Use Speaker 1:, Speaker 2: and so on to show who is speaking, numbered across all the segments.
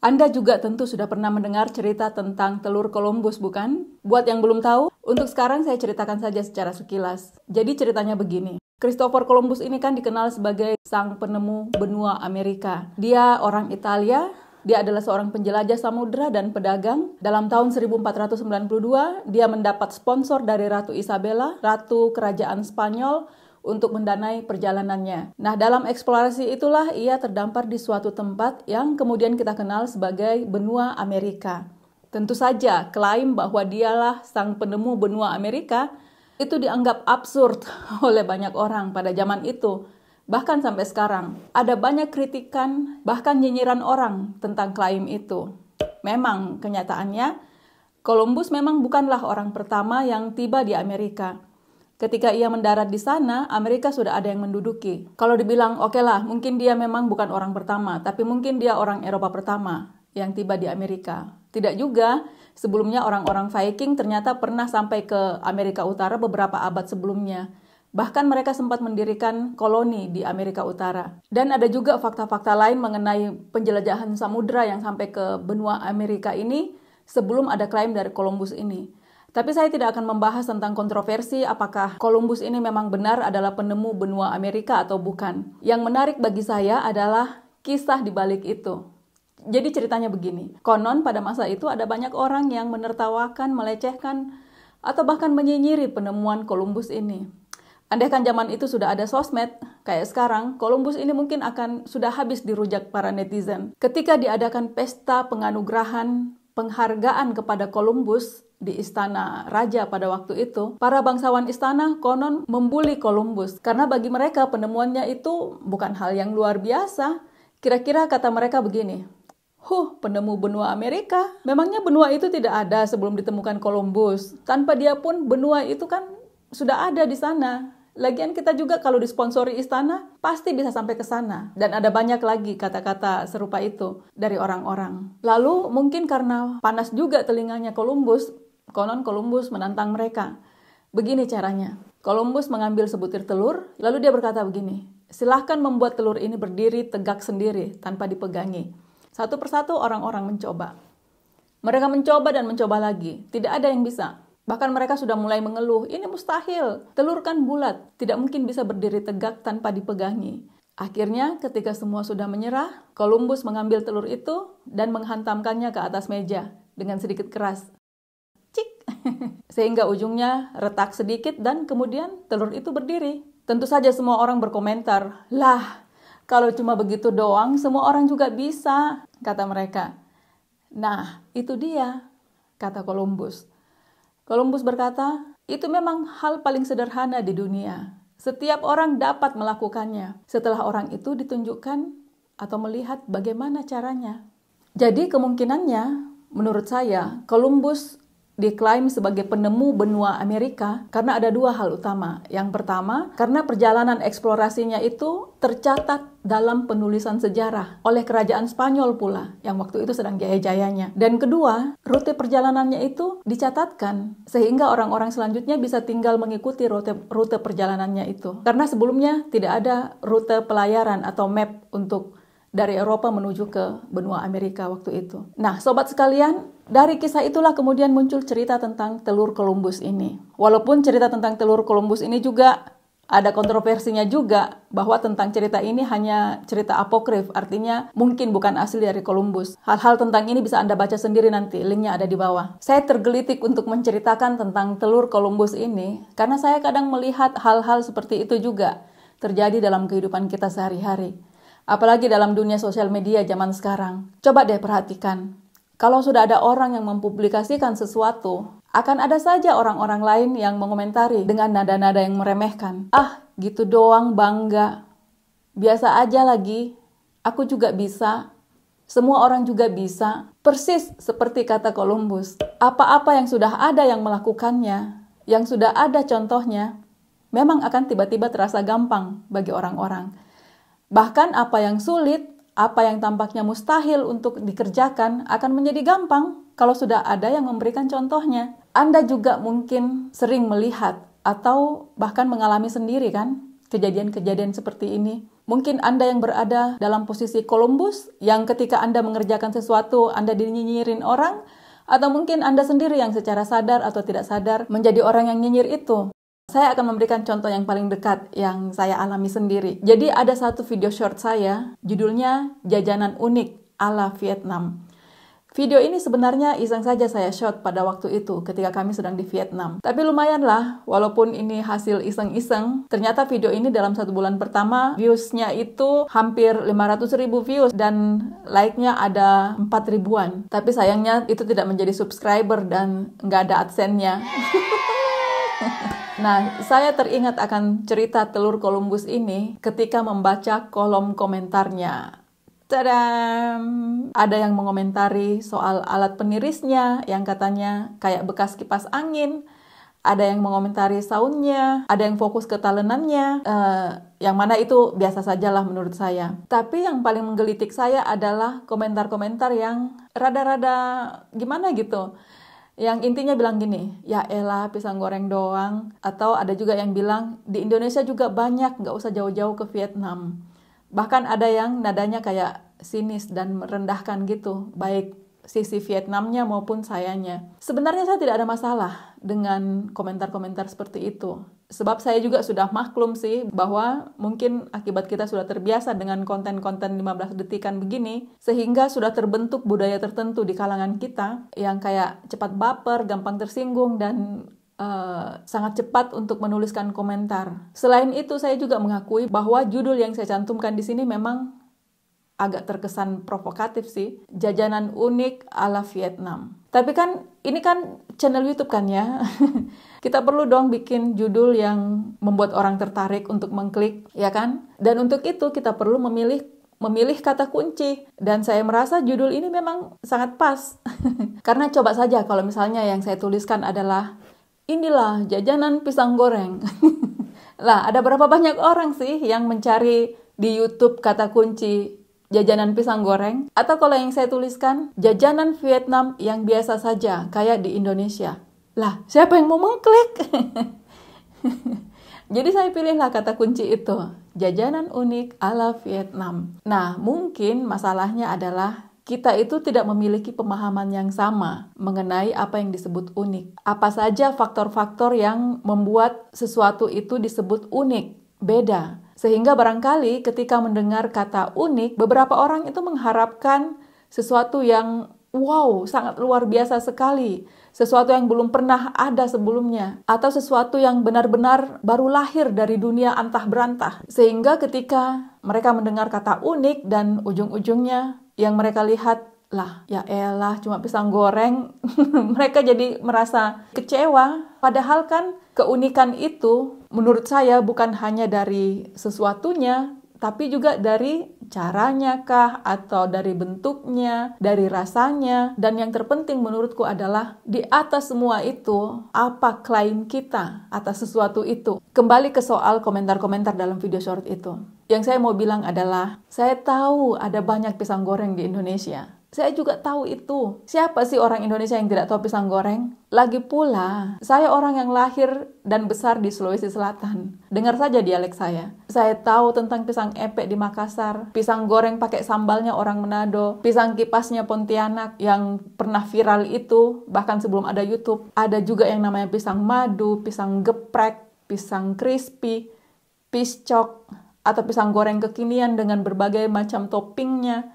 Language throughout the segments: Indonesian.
Speaker 1: Anda juga tentu sudah pernah mendengar cerita tentang telur Columbus, bukan? Buat yang belum tahu, untuk sekarang saya ceritakan saja secara sekilas. Jadi ceritanya begini. Christopher Columbus ini kan dikenal sebagai sang penemu benua Amerika. Dia orang Italia, dia adalah seorang penjelajah samudera dan pedagang. Dalam tahun 1492, dia mendapat sponsor dari Ratu Isabella, Ratu Kerajaan Spanyol, untuk mendanai perjalanannya. Nah, dalam eksplorasi itulah ia terdampar di suatu tempat yang kemudian kita kenal sebagai benua Amerika. Tentu saja, klaim bahwa dialah sang penemu benua Amerika itu dianggap absurd oleh banyak orang pada zaman itu. Bahkan sampai sekarang, ada banyak kritikan, bahkan nyinyiran orang tentang klaim itu. Memang, kenyataannya, Columbus memang bukanlah orang pertama yang tiba di Amerika. Ketika ia mendarat di sana, Amerika sudah ada yang menduduki. Kalau dibilang, oke lah, mungkin dia memang bukan orang pertama, tapi mungkin dia orang Eropa pertama yang tiba di Amerika. Tidak juga, sebelumnya orang-orang Viking ternyata pernah sampai ke Amerika Utara beberapa abad sebelumnya. Bahkan mereka sempat mendirikan koloni di Amerika Utara. Dan ada juga fakta-fakta lain mengenai penjelajahan samudera yang sampai ke benua Amerika ini sebelum ada klaim dari Columbus ini. Tapi saya tidak akan membahas tentang kontroversi apakah Columbus ini memang benar adalah penemu benua Amerika atau bukan. Yang menarik bagi saya adalah kisah di balik itu. Jadi ceritanya begini, konon pada masa itu ada banyak orang yang menertawakan, melecehkan, atau bahkan menyinyiri penemuan Columbus ini. Andaikan zaman itu sudah ada sosmed, kayak sekarang, Columbus ini mungkin akan sudah habis dirujak para netizen. Ketika diadakan pesta penganugerahan penghargaan kepada Columbus di istana raja pada waktu itu, para bangsawan istana konon membuli Columbus karena bagi mereka penemuannya itu bukan hal yang luar biasa. Kira-kira kata mereka begini, penemu benua Amerika, memangnya benua itu tidak ada sebelum ditemukan Columbus? Tanpa dia pun benua itu kan sudah ada di sana. Lagian kita juga kalau disponsori istana, pasti bisa sampai ke sana. Dan ada banyak lagi kata-kata serupa itu dari orang-orang. Lalu mungkin karena panas juga telinganya Columbus, konon Columbus menantang mereka. Begini caranya, Columbus mengambil sebutir telur, lalu dia berkata begini, silahkan membuat telur ini berdiri tegak sendiri tanpa dipegangi. Satu persatu orang-orang mencoba. Mereka mencoba dan mencoba lagi, tidak ada yang bisa. Bahkan mereka sudah mulai mengeluh, ini mustahil, telur kan bulat, tidak mungkin bisa berdiri tegak tanpa dipegangi. Akhirnya ketika semua sudah menyerah, Columbus mengambil telur itu dan menghantamkannya ke atas meja dengan sedikit keras. Cik! Sehingga ujungnya retak sedikit dan kemudian telur itu berdiri. Tentu saja semua orang berkomentar, lah, kalau cuma begitu doang semua orang juga bisa, kata mereka. Nah, itu dia, kata Columbus. Columbus berkata, itu memang hal paling sederhana di dunia. Setiap orang dapat melakukannya setelah orang itu ditunjukkan atau melihat bagaimana caranya. Jadi kemungkinannya, menurut saya, Columbus diklaim sebagai penemu benua Amerika karena ada dua hal utama. Yang pertama, karena perjalanan eksplorasinya itu tercatat dalam penulisan sejarah oleh kerajaan Spanyol pula yang waktu itu sedang jaya-jayanya. Dan kedua, rute perjalanannya itu dicatatkan sehingga orang-orang selanjutnya bisa tinggal mengikuti rute perjalanannya itu. Karena sebelumnya tidak ada rute pelayaran atau map untuk dari Eropa menuju ke benua Amerika waktu itu. Nah, sobat sekalian, dari kisah itulah kemudian muncul cerita tentang telur Columbus ini. Walaupun cerita tentang telur Columbus ini juga ada kontroversinya juga, bahwa tentang cerita ini hanya cerita apokrif, artinya mungkin bukan asli dari Columbus. Hal-hal tentang ini bisa Anda baca sendiri nanti, linknya ada di bawah. Saya tergelitik untuk menceritakan tentang telur Columbus ini, karena saya kadang melihat hal-hal seperti itu juga terjadi dalam kehidupan kita sehari-hari. Apalagi dalam dunia sosial media zaman sekarang. Coba deh perhatikan. Kalau sudah ada orang yang mempublikasikan sesuatu, akan ada saja orang-orang lain yang mengomentari dengan nada-nada yang meremehkan. Ah, gitu doang bangga. Biasa aja lagi. Aku juga bisa. Semua orang juga bisa. Persis seperti kata Columbus. Apa-apa yang sudah ada yang melakukannya, yang sudah ada contohnya, memang akan tiba-tiba terasa gampang bagi orang-orang. Bahkan apa yang sulit, apa yang tampaknya mustahil untuk dikerjakan akan menjadi gampang kalau sudah ada yang memberikan contohnya. Anda juga mungkin sering melihat atau bahkan mengalami sendiri kan kejadian-kejadian seperti ini. Mungkin Anda yang berada dalam posisi Columbus, yang ketika Anda mengerjakan sesuatu, Anda dinyinyirin orang, atau mungkin Anda sendiri yang secara sadar atau tidak sadar menjadi orang yang nyinyir itu. Saya akan memberikan contoh yang paling dekat yang saya alami sendiri. Jadi ada satu video short saya, judulnya Jajanan Unik ala Vietnam. Video ini sebenarnya iseng saja saya shot pada waktu itu ketika kami sedang di Vietnam. Tapi lumayanlah, walaupun ini hasil iseng-iseng, ternyata video ini dalam 1 bulan pertama, views-nya itu hampir 500.000 views dan like-nya ada 4 ribuan. Tapi sayangnya itu tidak menjadi subscriber dan nggak ada AdSense-nya. Nah, saya teringat akan cerita telur Columbus ini ketika membaca kolom komentarnya. Tadam! Ada yang mengomentari soal alat penirisnya yang katanya kayak bekas kipas angin. Ada yang mengomentari soundnya, ada yang fokus ke talenannya. Yang mana itu biasa sajalah menurut saya. Tapi yang paling menggelitik saya adalah komentar-komentar yang rada-rada gimana gitu. Yang intinya bilang gini, ya elah pisang goreng doang. Atau ada juga yang bilang, di Indonesia juga banyak, nggak usah jauh-jauh ke Vietnam. Bahkan ada yang nadanya kayak sinis dan merendahkan gitu, baik sisi Vietnamnya maupun sayanya. Sebenarnya saya tidak ada masalah dengan komentar-komentar seperti itu. Sebab saya juga sudah maklum sih bahwa mungkin akibat kita sudah terbiasa dengan konten-konten 15 detikan begini, sehingga sudah terbentuk budaya tertentu di kalangan kita yang kayak cepat baper, gampang tersinggung, dan sangat cepat untuk menuliskan komentar. Selain itu, saya juga mengakui bahwa judul yang saya cantumkan di sini memang agak terkesan provokatif sih. Jajanan unik ala Vietnam. Tapi kan ini kan channel YouTube kan ya. Kita perlu dong bikin judul yang membuat orang tertarik untuk mengklik, ya kan? Dan untuk itu kita perlu memilih kata kunci. Dan saya merasa judul ini memang sangat pas. Karena coba saja kalau misalnya yang saya tuliskan adalah inilah jajanan pisang goreng. Lah, ada berapa banyak orang sih yang mencari di YouTube kata kunci jajanan pisang goreng? Atau kalau yang saya tuliskan, jajanan Vietnam yang biasa saja, kayak di Indonesia. Lah, siapa yang mau mengklik? Jadi saya pilihlah kata kunci itu, jajanan unik ala Vietnam. Nah, mungkin masalahnya adalah kita itu tidak memiliki pemahaman yang sama mengenai apa yang disebut unik. Apa saja faktor-faktor yang membuat sesuatu itu disebut unik, beda. Sehingga barangkali ketika mendengar kata unik, beberapa orang itu mengharapkan sesuatu yang wow, sangat luar biasa sekali. Sesuatu yang belum pernah ada sebelumnya. Atau sesuatu yang benar-benar baru lahir dari dunia antah berantah. Sehingga ketika mereka mendengar kata unik dan ujung-ujungnya yang mereka lihat, lah ya elah cuma pisang goreng, mereka jadi merasa kecewa. Padahal kan keunikan itu menurut saya bukan hanya dari sesuatunya, tapi juga dari caranya kah, atau dari bentuknya, dari rasanya. Dan yang terpenting menurutku adalah di atas semua itu, apa klaim kita atas sesuatu itu. Kembali ke soal komentar-komentar dalam video short itu. Yang saya mau bilang adalah, saya tahu ada banyak pisang goreng di Indonesia. Saya juga tahu itu. Siapa sih orang Indonesia yang tidak tahu pisang goreng? Lagi pula, saya orang yang lahir dan besar di Sulawesi Selatan. Dengar saja dialek saya. Saya tahu tentang pisang epek di Makassar, pisang goreng pakai sambalnya orang Manado, pisang kipasnya Pontianak yang pernah viral itu, bahkan sebelum ada YouTube. Ada juga yang namanya pisang madu, pisang geprek, pisang crispy, piscok, atau pisang goreng kekinian dengan berbagai macam toppingnya.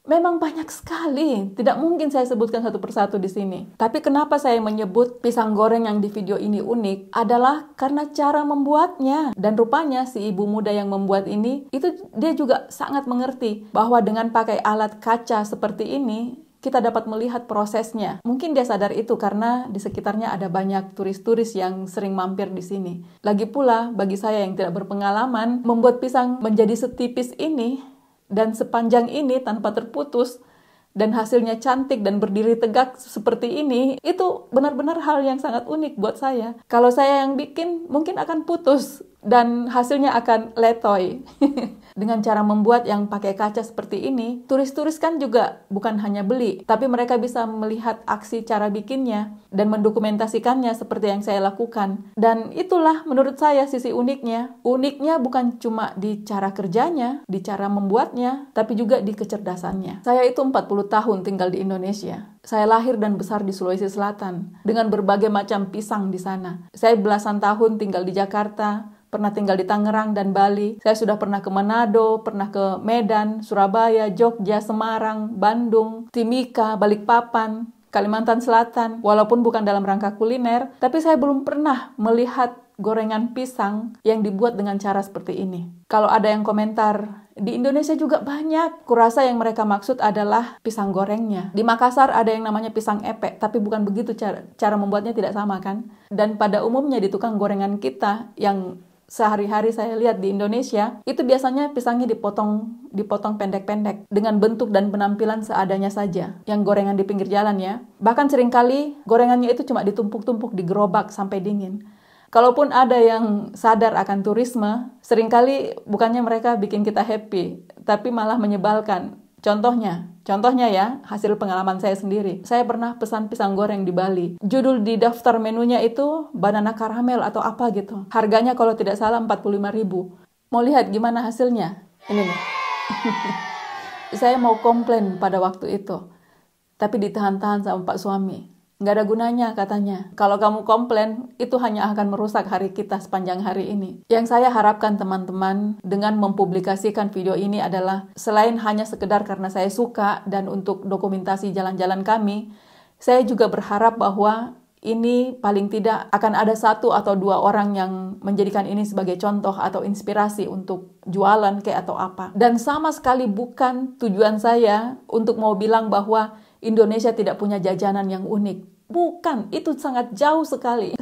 Speaker 1: Memang banyak sekali, tidak mungkin saya sebutkan satu persatu di sini. Tapi kenapa saya menyebut pisang goreng yang di video ini unik adalah karena cara membuatnya. Dan rupanya si ibu muda yang membuat ini, itu dia juga sangat mengerti bahwa dengan pakai alat kaca seperti ini, kita dapat melihat prosesnya. Mungkin dia sadar itu karena di sekitarnya ada banyak turis-turis yang sering mampir di sini. Lagi pula, bagi saya yang tidak berpengalaman, membuat pisang menjadi setipis ini dan sepanjang ini tanpa terputus dan hasilnya cantik dan berdiri tegak seperti ini, itu benar-benar hal yang sangat unik buat saya. Kalau saya yang bikin, mungkin akan putus dan hasilnya akan letoy. Dengan cara membuat yang pakai kaca seperti ini, turis-turis kan juga bukan hanya beli, tapi mereka bisa melihat aksi cara bikinnya dan mendokumentasikannya seperti yang saya lakukan. Dan itulah menurut saya sisi uniknya. Uniknya bukan cuma di cara kerjanya, di cara membuatnya, tapi juga di kecerdasannya. Saya itu 40 tahun tinggal di Indonesia. Saya lahir dan besar di Sulawesi Selatan dengan berbagai macam pisang di sana. Saya belasan tahun tinggal di Jakarta, pernah tinggal di Tangerang dan Bali. Saya sudah pernah ke Manado, pernah ke Medan, Surabaya, Jogja, Semarang, Bandung, Timika, Balikpapan, Kalimantan Selatan. Walaupun bukan dalam rangka kuliner, tapi saya belum pernah melihat gorengan pisang yang dibuat dengan cara seperti ini. Kalau ada yang komentar, di Indonesia juga banyak. Kurasa yang mereka maksud adalah pisang gorengnya. Di Makassar ada yang namanya pisang epek, tapi bukan begitu cara membuatnya, tidak sama kan? Dan pada umumnya di tukang gorengan kita yang sehari-hari saya lihat di Indonesia, itu biasanya pisangnya dipotong pendek-pendek dengan bentuk dan penampilan seadanya saja. Yang gorengan di pinggir jalan ya. Bahkan seringkali gorengannya itu cuma ditumpuk-tumpuk di gerobak sampai dingin. Kalaupun ada yang sadar akan turisme, seringkali bukannya mereka bikin kita happy, tapi malah menyebalkan. Contohnya ya, hasil pengalaman saya sendiri. Saya pernah pesan pisang goreng di Bali. Judul di daftar menunya itu banana karamel atau apa gitu. Harganya kalau tidak salah 45.000. Mau lihat gimana hasilnya? Ini nih. Saya mau komplain pada waktu itu. Tapi ditahan-tahan sama Pak suami. Nggak ada gunanya katanya. Kalau kamu komplain, itu hanya akan merusak hari kita sepanjang hari ini. Yang saya harapkan teman-teman dengan mempublikasikan video ini adalah selain hanya sekedar karena saya suka dan untuk dokumentasi jalan-jalan kami, saya juga berharap bahwa ini paling tidak akan ada 1 atau 2 orang yang menjadikan ini sebagai contoh atau inspirasi untuk jualan kayak atau apa. Dan sama sekali bukan tujuan saya untuk mau bilang bahwa Indonesia tidak punya jajanan yang unik. Bukan, itu sangat jauh sekali.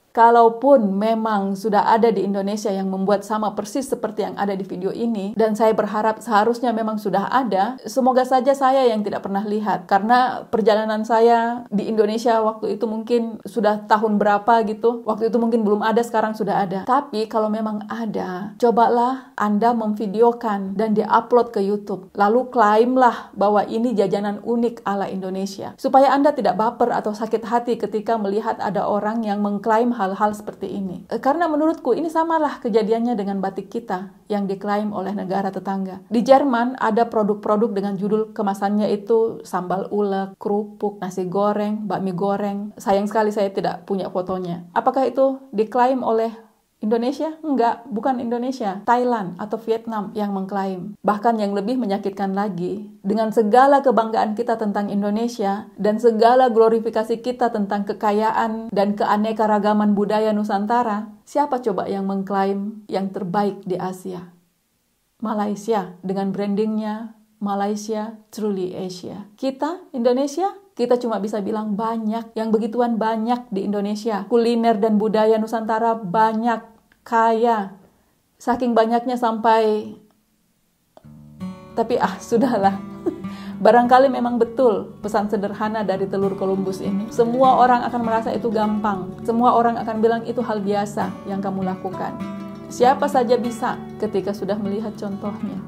Speaker 1: Kalaupun memang sudah ada di Indonesia yang membuat sama persis seperti yang ada di video ini, dan saya berharap seharusnya memang sudah ada, semoga saja saya yang tidak pernah lihat. Karena perjalanan saya di Indonesia waktu itu mungkin sudah tahun berapa gitu, waktu itu mungkin belum ada, sekarang sudah ada. Tapi kalau memang ada, cobalah Anda memvideokan dan di-upload ke YouTube. Lalu klaimlah bahwa ini jajanan unik ala Indonesia. Supaya Anda tidak baper atau sakit hati ketika melihat ada orang yang mengklaim hal-hal seperti ini. Karena menurutku ini samalah kejadiannya dengan batik kita yang diklaim oleh negara tetangga. Di Jerman ada produk-produk dengan judul kemasannya itu sambal ulek, kerupuk, nasi goreng, bakmi goreng. Sayang sekali saya tidak punya fotonya. Apakah itu diklaim oleh Indonesia? Enggak, bukan Indonesia. Thailand atau Vietnam yang mengklaim. Bahkan yang lebih menyakitkan lagi, dengan segala kebanggaan kita tentang Indonesia dan segala glorifikasi kita tentang kekayaan dan keanekaragaman budaya Nusantara, siapa coba yang mengklaim yang terbaik di Asia? Malaysia dengan brandingnya Malaysia Truly Asia. Kita, Indonesia, kita cuma bisa bilang banyak, yang begituan banyak di Indonesia. Kuliner dan budaya Nusantara banyak, kaya. Saking banyaknya sampai... Tapi sudahlah. Barangkali memang betul pesan sederhana dari telur Columbus ini. Semua orang akan merasa itu gampang. Semua orang akan bilang itu hal biasa yang kamu lakukan. Siapa saja bisa ketika sudah melihat contohnya.